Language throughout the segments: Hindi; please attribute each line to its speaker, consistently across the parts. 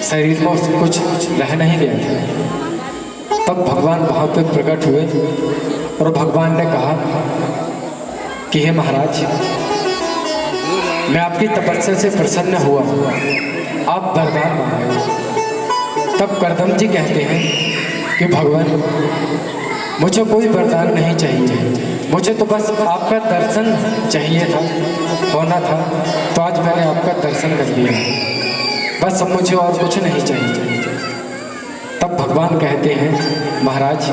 Speaker 1: शरीर में कुछ रह नहीं गया था। तब भगवान वहाँ पे प्रकट हुए और भगवान ने कहा कि हे महाराज, मैं आपकी तपस्या से प्रसन्न हुआ हूँ, आप वरदान मांगे। तब कर्दम जी कहते हैं कि भगवान, मुझे कोई वरदान नहीं चाहिए, मुझे तो बस आपका दर्शन चाहिए था, होना था, तो आज मैंने आपका दर्शन कर लिया, बस अब मुझे और कुछ नहीं चाहिए। तब भगवान कहते हैं, महाराज,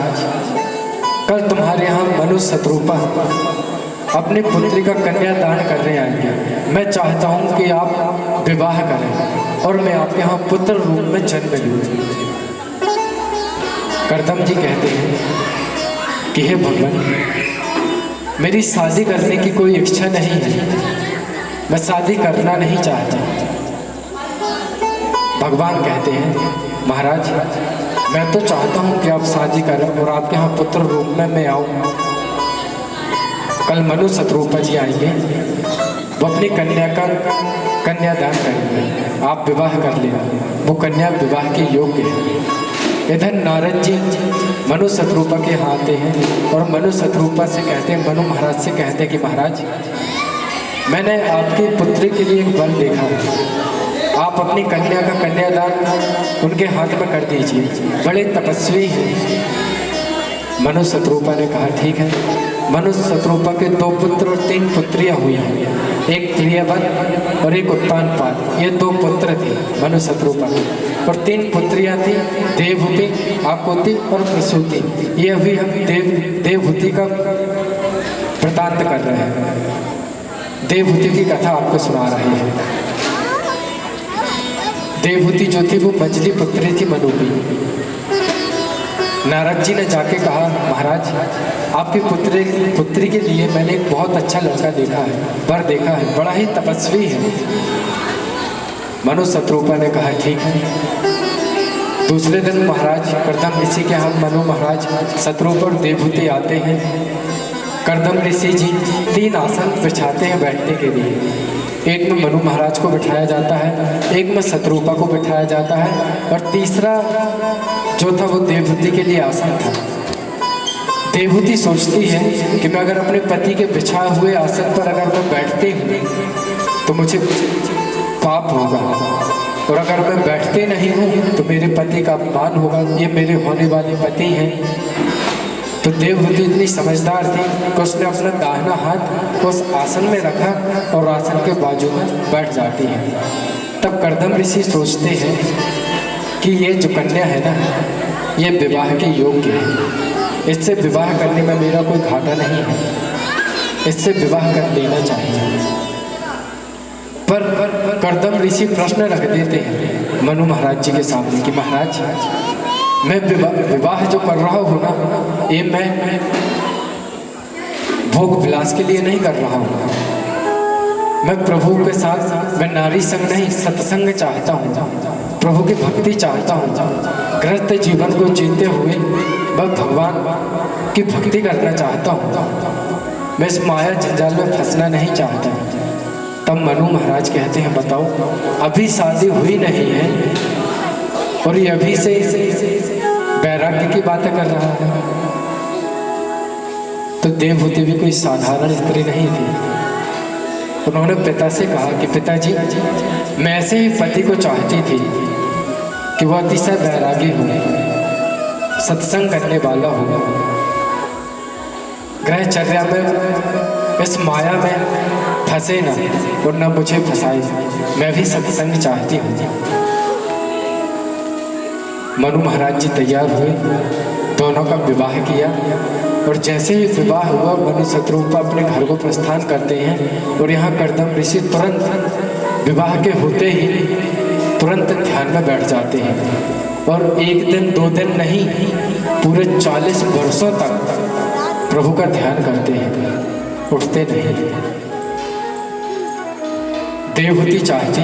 Speaker 1: कल तुम्हारे यहाँ मनु शत्रुपा अपनी पुत्री का कन्यादान करने आएंगे। मैं चाहता हूँ कि आप विवाह करें और मैं आपके यहाँ पुत्र रूप में जन्म लूँ। कर्दम जी कहते हैं कि हे भगवान, मेरी शादी करने की कोई इच्छा नहीं है, मैं शादी करना नहीं चाहता। भगवान कहते हैं, महाराज, मैं तो चाहता हूँ कि आप शादी करें और आपके यहाँ पुत्र रूप में मैं आऊँ। कल मनु शत्रुपा जी आएंगे, वो अपनी कन्या का कन्यादान करेंगे, आप विवाह कर लेना, वो कन्या विवाह के योग्य है। इधर नारद जी मनु शत्रुपा के यहाँ आते हैं और मनु शत्रुपा से कहते हैं, मनु महाराज से कहते हैं कि महाराज, मैंने आपकी पुत्री के लिए एक वर देखा है, आप अपनी कन्या का कन्यादान उनके हाथ में कर दीजिए, बड़े तपस्वी हैं। मनु शत्रुपा ने कहा ठीक है। मनु शत्रुपा के 2 पुत्र और 3 पुत्रियां हुई हैं, एक प्रियवन और एक उत्तानपाद, ये 2 पुत्र थे मनु शत्रुपा के, और 3 पुत्रियां थी, देवहूति, आकुति और प्रसूति। ये अभी हम देवहूति का वृतांत कर रहे हैं, देवहूति की कथा आपको सुना रहे हैं। देवहूति जो थी वो मझली पुत्री थी मनु की। नारद जी ने जाके कहा, महाराज, आपकी पुत्री के लिए मैंने एक बहुत अच्छा लड़का देखा है, वर देखा है, बड़ा ही तपस्वी है। मनु शत्रुपा ने कहा ठीक है। दूसरे दिन महाराज कर्दम ऋषि के यहाँ मनु महाराज शत्रुपा और देवहूति आते हैं। कर्दम ऋषि जी 3 आसन बिछाते हैं बैठने के लिए। एक में मनु महाराज को बिठाया जाता है, एक में शत्रुपा को बिठाया जाता है, और तीसरा जो था वो देवहूति के लिए आसन था। देवहूति सोचती है कि मैं अगर अपने पति के बिछाए हुए आसन पर अगर मैं बैठती हूँ तो मुझे पाप होगा, और अगर मैं बैठते नहीं हूँ तो मेरे पति का अपमान होगा, ये मेरे होने वाले पति हैं। तो देवहूति इतनी समझदार थी कि उसने अपना दाहिना हाथ उस आसन में रखा और आसन के बाजू में बैठ जाती है। तब कर्दम ऋषि सोचते हैं कि ये जो कन्या है ना, ये विवाह के योग्य है, इससे विवाह करने में मेरा कोई घाटा नहीं है, इससे विवाह कर लेना चाहिए। पर कर्दम ऋषि प्रश्न रख देते हैं मनु महाराज जी के सामने कि महाराज, मैं विवाह जो कर रहा हूँ ना, ये मैं भोग विलास के लिए नहीं कर रहा हूँ, मैं प्रभु के साथ मैं नारी संग नहीं सत्संग चाहता हूँ, प्रभु की भक्ति चाहता हूँ। गृहस्थ जीवन को जीते हुए मैं भगवान की भक्ति करना चाहता हूँ, मैं इस माया जंजाल में फंसना नहीं चाहता। तब मनु महाराज कहते हैं, बताओ, अभी शादी हुई नहीं है और ये अभी से वैराग्य की बातें कर रहा है। तो देवहूति भी कोई साधारण स्त्री नहीं थी। उन्होंने पिता से कहा कि पिताजी, मैं ऐसे ही पति को चाहती थी कि वह अतिशय वैरागी हो, सत्संग करने वाला हो, ग्रहचर्या में इस माया में फंसे ना और न मुझे फंसाए, मैं भी सत्संग चाहती हूँ। मनु महाराज जी तैयार हुए, दोनों का विवाह किया, और जैसे ही विवाह हुआ मनु शत्रुपा अपने घर को प्रस्थान करते हैं। और यहाँ कर्दम ऋषि तुरंत विवाह के होते ही तुरंत ध्यान में बैठ जाते हैं, और 1 दिन 2 दिन नहीं, पूरे 40 वर्षों तक प्रभु का ध्यान करते हैं, उठते नहीं। देवहूति चाहती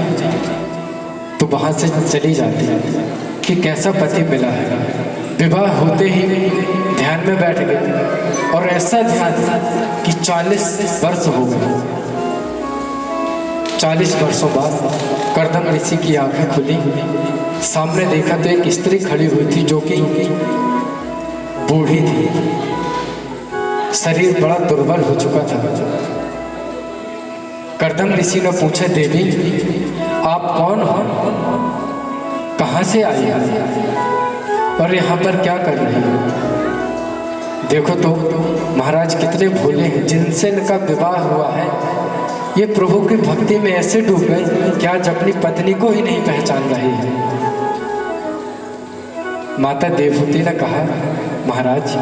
Speaker 1: तो वहाँ से चली जाती कि कैसा पति मिला है। विवाह होते ही ध्यान में बैठ गए, और ऐसा ध्यान कि 40 वर्ष हो गए। 40 वर्षों बाद कर्दम ऋषि की आंखें खुली सामने देखा तो एक स्त्री खड़ी हुई थी जो कि बूढ़ी थी, शरीर बड़ा दुर्बल हो चुका था। कर्दम ऋषि ने पूछा, देवी आप कौन हो, कहाँ से आई हैं और यहाँ पर क्या कर रही हो? देखो तो महाराज कितने भोले हैं, जिनसे इनका विवाह हुआ है ये प्रभु की भक्ति में ऐसे डूब गए कि आज अपनी पत्नी को ही नहीं पहचान रही है। माता देवहूति ने कहा, महाराज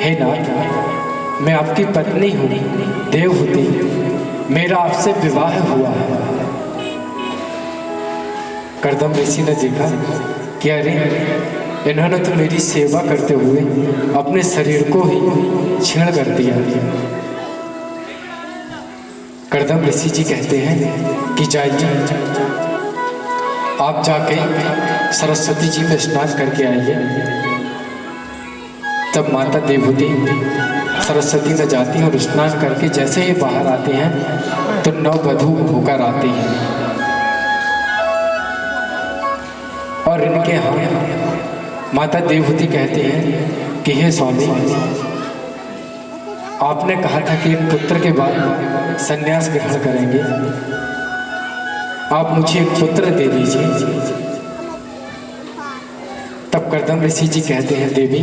Speaker 1: हे नाथ, मैं आपकी पत्नी हूँ देवहूति, मेरा आपसे विवाह हुआ है। कर्दम ऋषि ने देखा कि अरे इन्होंने तो मेरी सेवा करते हुए अपने शरीर को ही छीण कर दिया। कर्दम ऋषि जी कहते हैं कि जाइए आप जाके सरस्वती जी में स्नान करके आइए। तब माता देवहूति सरस्वती में जाती हैं और स्नान करके जैसे ही बाहर आते हैं तो नववधू होकर आती हैं और इनके यहाँ माता देवहूति कहती हैं कि हे स्वामी, आपने कहा था कि एक पुत्र के बाद संन्यास ग्रहण करेंगे, आप मुझे एक पुत्र दे दीजिए। तब कर्दम ऋषि जी कहते हैं, देवी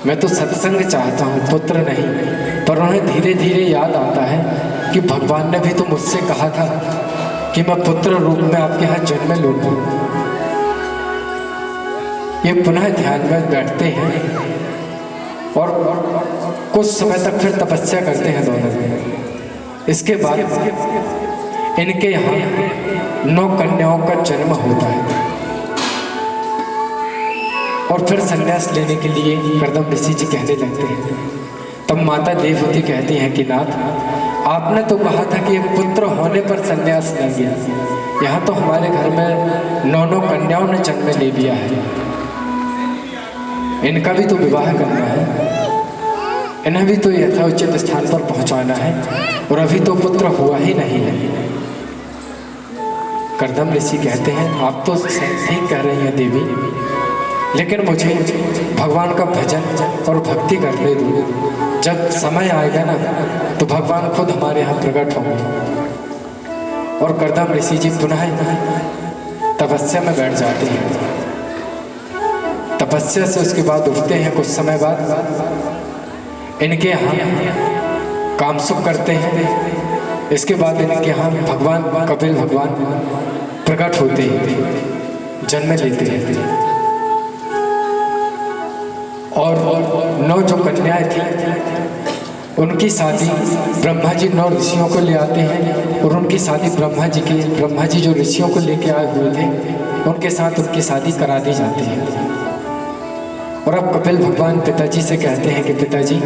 Speaker 1: मैं तो सत्संग चाहता हूँ, पुत्र नहीं। पर उन्हें धीरे धीरे याद आता है कि भगवान ने भी तो मुझसे कहा था कि मैं पुत्र रूप में आपके यहाँ जन्म लूँगा। ये पुनः ध्यान में बैठते हैं और कुछ समय तक फिर तपस्या करते हैं दोनों। इसके बाद इनके यहाँ 9 कन्याओं का जन्म होता है और फिर संन्यास लेने के लिए कर्दम ऋषि जी कहने लगते हैं। तब माता देवहूति कहती हैं कि नाथ, आपने तो कहा था कि एक पुत्र होने पर संन्यास लेंगे, यहाँ तो हमारे घर में 9 कन्याओं ने जन्म ले लिया है, इनका भी तो विवाह करना है, इन्हें भी तो यथोचित स्थान पर पहुंचाना है और अभी तो पुत्र हुआ ही नहीं है। कर्दम ऋषि कहते हैं, आप तो ठीक कह रही हैं देवी, लेकिन मुझे भगवान का भजन और भक्ति करने दो। जब समय आएगा ना तो भगवान खुद हमारे यहाँ प्रकट होंगे। और कर्दम ऋषि जी पुनः तपस्या में बैठ जाते हैं। तपस्या से उसके बाद उठते हैं, कुछ समय बाद इनके यहाँ कामसुख करते हैं। इसके बाद इनके यहाँ भगवान कपिल भगवान प्रकट होते हैं, जन्म लेते हैं और 9 जो कन्याएं थी उनकी शादी ब्रह्मा जी 9 ऋषियों को ले आते हैं और उनकी शादी ब्रह्मा जी जो ऋषियों को लेके आए हुए थे उनके साथ उनकी शादी करा दी जाती है। और अब कपिल भगवान पिताजी से कहते हैं कि पिताजी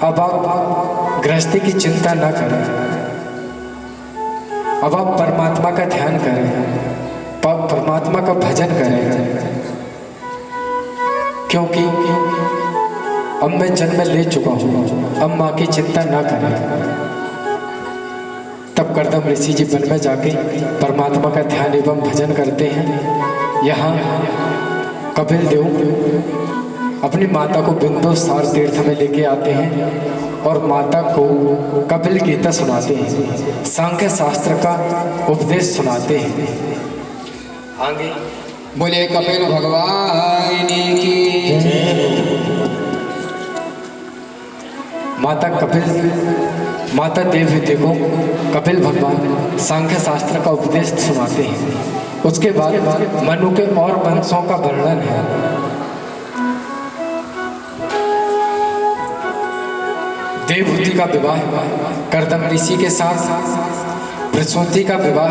Speaker 1: अब आप गृहस्थी की चिंता ना करें, अब आप परमात्मा का ध्यान करें, परमात्मा का भजन करें, क्योंकि अब मैं जन्म ले चुका हूँ, अब माँ की चिंता ना करें। तब कर्दम ऋषि जी वन में जाके परमात्मा का ध्यान एवं भजन करते हैं। यहाँ कपिल देव अपनी माता को बिंदुसार तीर्थ में लेके आते हैं और माता को कपिल गीता सुनाते हैं, सांख्य शास्त्र का उपदेश सुनाते हैं। आगे
Speaker 2: बोले कपिल भगवान की।
Speaker 1: माता देवहूति को कपिल भगवान सांख्य शास्त्र का उपदेश सुनाते हैं। उसके बाद मनु के और वंशों का वर्णन है। देवहूति का विवाह कर्दम ऋषि के साथ बृहस्पति का विवाह